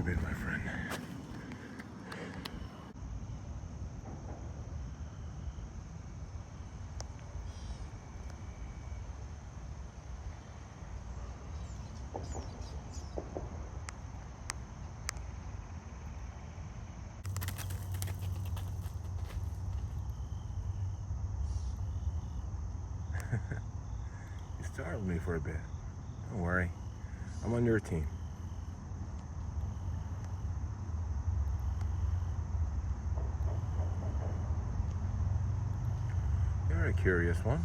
you been, my friend? You startled me for a bit. Don't worry. I'm on your team. You're a curious one.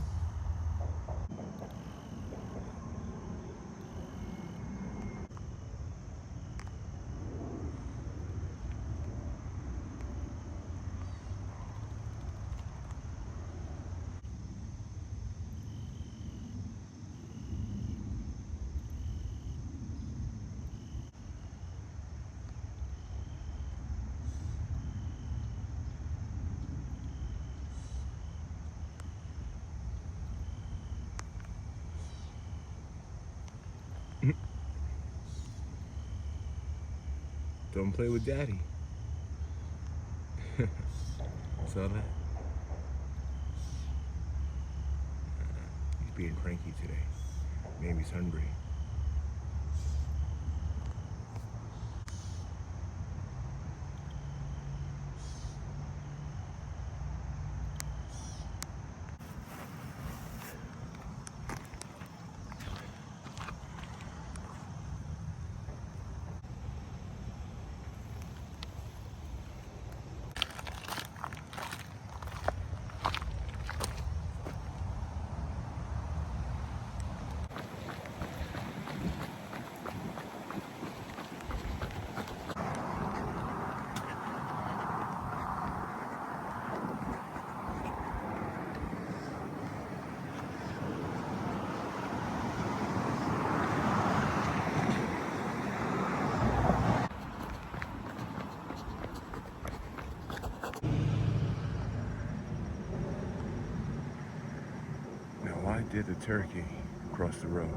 Don't play with Daddy. Saw that? He's being cranky today. Maybe he's hungry. Now, why did the turkey cross the road?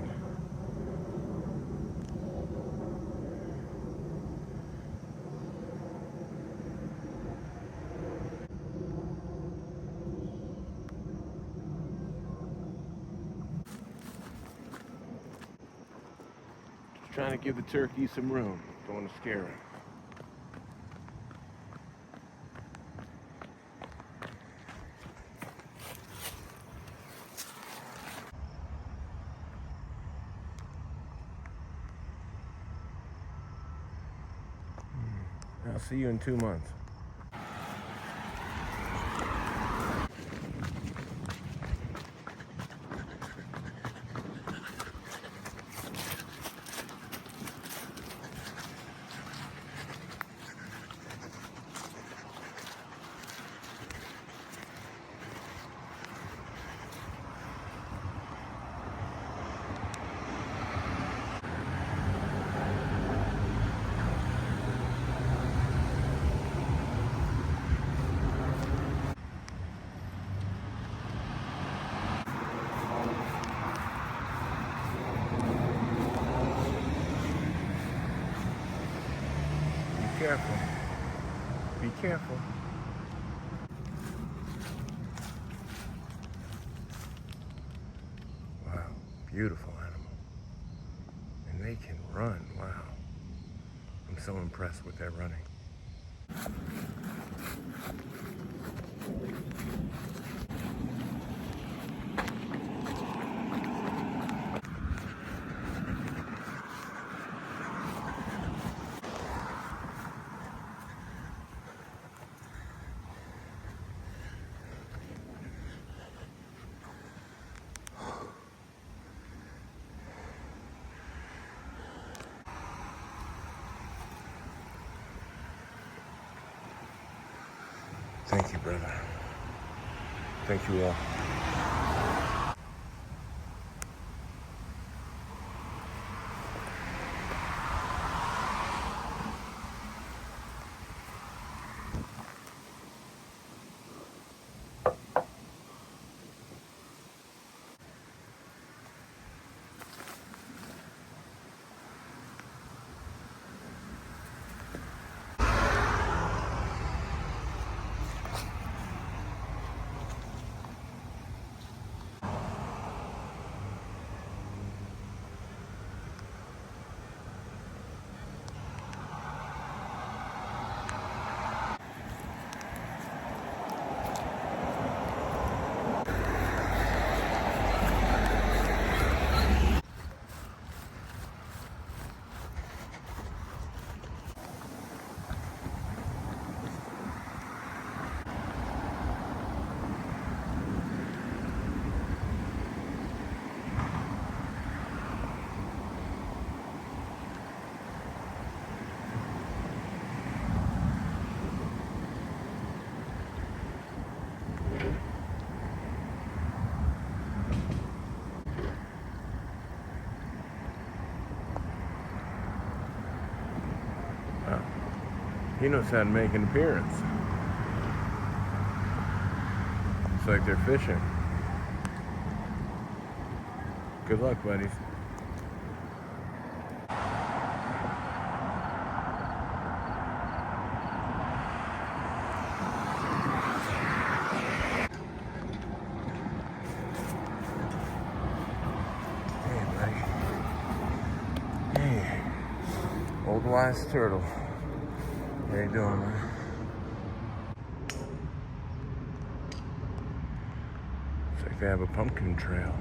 Just trying to give the turkey some room. Don't want to scare him. I'll see you in 2 months. Be careful. Be careful. Wow, beautiful animal. And they can run, wow. I'm so impressed with their running. Thank you, brother. Thank you all. He knows how to make an appearance. It's like they're fishing. Good luck, buddies. Hey, buddy. Hey, old wise turtle. How you doing, man? Looks like they have a pumpkin trail.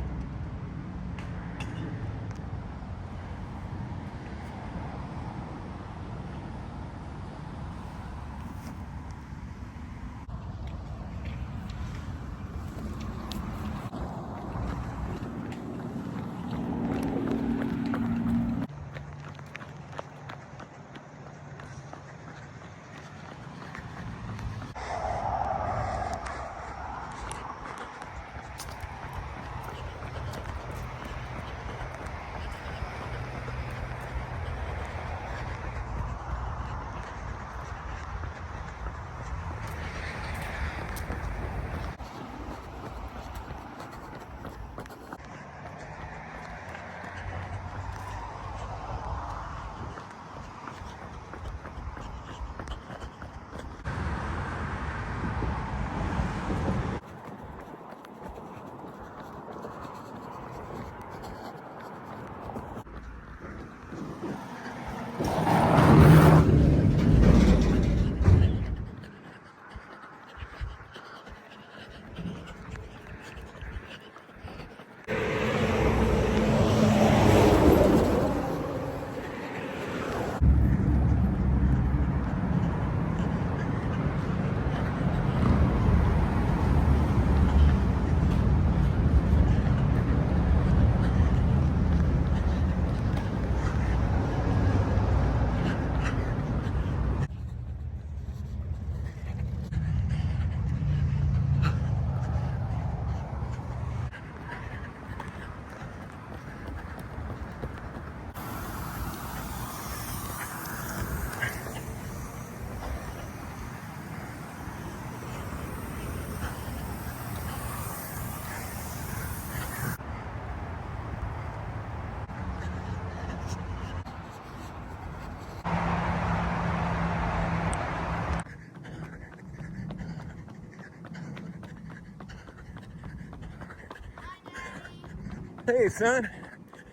Hey, son.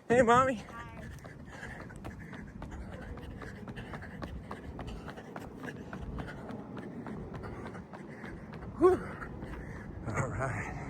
Hey, mommy. Whew. All right.